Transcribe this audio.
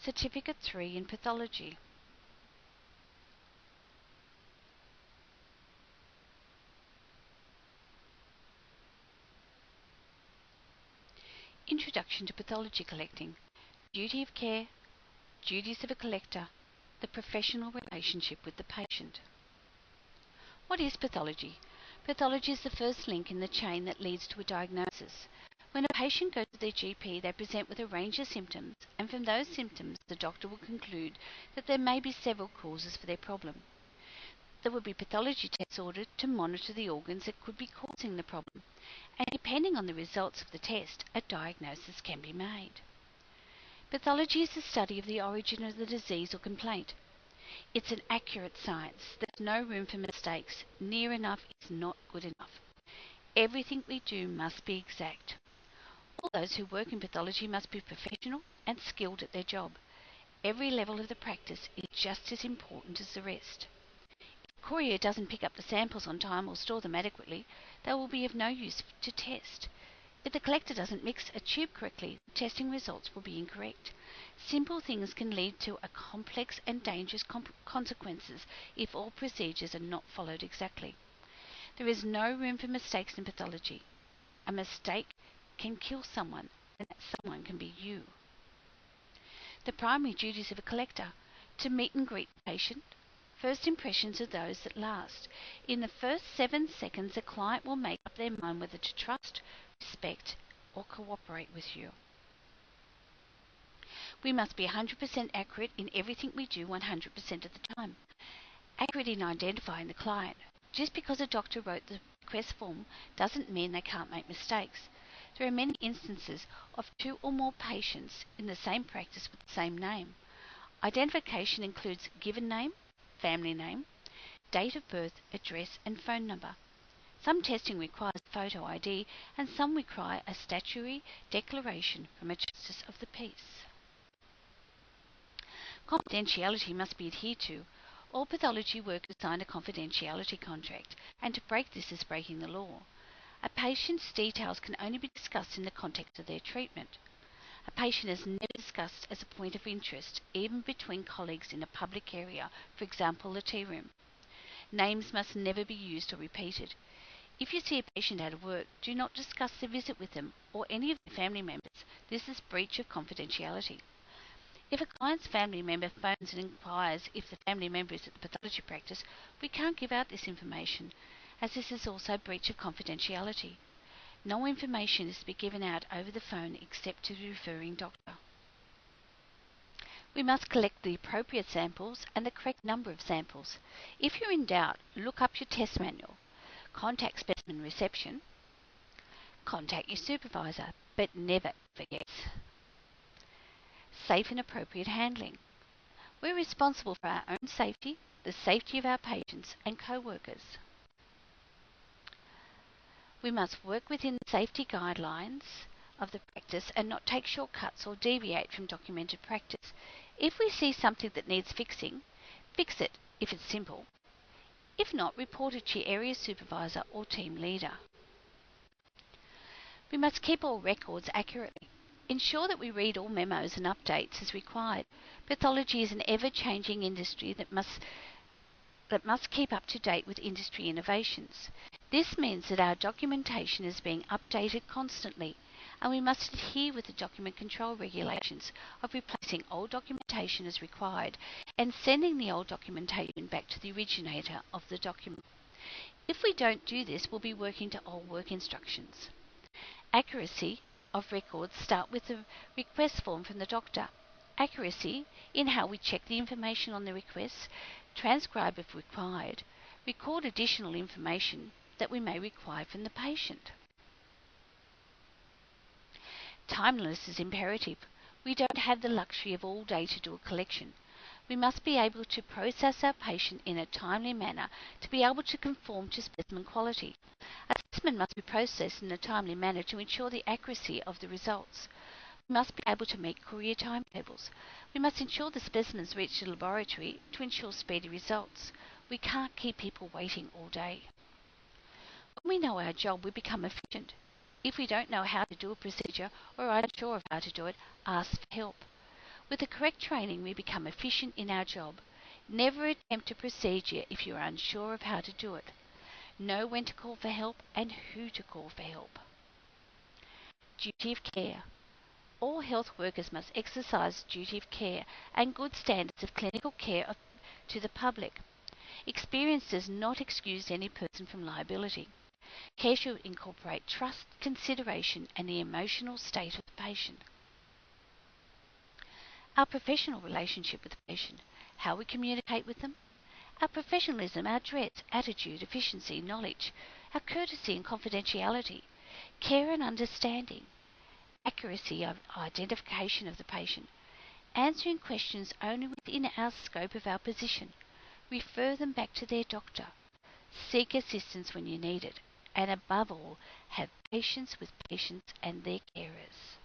Certificate 3 in Pathology. Introduction to Pathology Collecting. Duty of care, duties of a collector, the professional relationship with the patient. What is pathology? Pathology is the first link in the chain that leads to a diagnosis. When a patient goes to their GP, they present with a range of symptoms, and from those symptoms, the doctor will conclude that there may be several causes for their problem. There will be pathology tests ordered to monitor the organs that could be causing the problem, and depending on the results of the test, a diagnosis can be made. Pathology is the study of the origin of the disease or complaint. It's an accurate science. There's no room for mistakes. Near enough is not good enough. Everything we do must be exact. All those who work in pathology must be professional and skilled at their job. Every level of the practice is just as important as the rest. If a courier doesn't pick up the samples on time or store them adequately, they will be of no use to test. If the collector doesn't mix a tube correctly, the testing results will be incorrect. Simple things can lead to a complex and dangerous consequences if all procedures are not followed exactly. There is no room for mistakes in pathology. A mistake can kill someone, and that someone can be you. The primary duties of a collector: to meet and greet the patient. First impressions are those that last. In the first 7 seconds, a client will make up their mind whether to trust, respect, or cooperate with you. We must be 100% accurate in everything we do 100% of the time. Accurate in identifying the client. Just because a doctor wrote the request form doesn't mean they can't make mistakes. There are many instances of 2 or more patients in the same practice with the same name. Identification includes given name, family name, date of birth, address, and phone number. Some testing requires photo ID, and some require a statutory declaration from a justice of the peace. Confidentiality must be adhered to. All pathology workers sign a confidentiality contract, and to break this is breaking the law. A patient's details can only be discussed in the context of their treatment. A patient is never discussed as a point of interest, even between colleagues in a public area, for example, the tea room. Names must never be used or repeated. If you see a patient out of work, do not discuss the visit with them or any of their family members. This is breach of confidentiality. If a client's family member phones and inquires if the family member is at the pathology practice, we can't give out this information, as this is also breach of confidentiality. No information is to be given out over the phone except to the referring doctor. We must collect the appropriate samples and the correct number of samples. If you're in doubt, look up your test manual. Contact specimen reception. Contact your supervisor, but never forget. Safe and appropriate handling. We're responsible for our own safety, the safety of our patients and co-workers. We must work within the safety guidelines of the practice and not take shortcuts or deviate from documented practice. If we see something that needs fixing, fix it if it's simple. If not, report it to your area supervisor or team leader. We must keep all records accurately. Ensure that we read all memos and updates as required. Pathology is an ever-changing industry that must keep up to date with industry innovations. This means that our documentation is being updated constantly, and we must adhere with the document control regulations of replacing old documentation as required and sending the old documentation back to the originator of the document. If we don't do this, we'll be working to old work instructions. Accuracy of records start with the request form from the doctor. Accuracy in how we check the information on the request, transcribe if required, record additional information that we may require from the patient. Timeliness is imperative. We don't have the luxury of all day to do a collection. We must be able to process our patient in a timely manner to be able to conform to specimen quality. A specimen must be processed in a timely manner to ensure the accuracy of the results. We must be able to meet courier timetables. We must ensure the specimens reach the laboratory to ensure speedy results. We can't keep people waiting all day. When we know our job, we become efficient. If we don't know how to do a procedure or are unsure of how to do it, ask for help. With the correct training, we become efficient in our job. Never attempt a procedure if you are unsure of how to do it. Know when to call for help and who to call for help. Duty of care. All health workers must exercise duty of care and good standards of clinical care to the public. Experience does not excuse any person from liability. Care should incorporate trust, consideration, and the emotional state of the patient. Our professional relationship with the patient, how we communicate with them, our professionalism, our dress, attitude, efficiency, knowledge, our courtesy and confidentiality, care and understanding, accuracy of identification of the patient, answering questions only within our scope of our position, refer them back to their doctor, seek assistance when you need it, and above all, have patience with patients and their carers.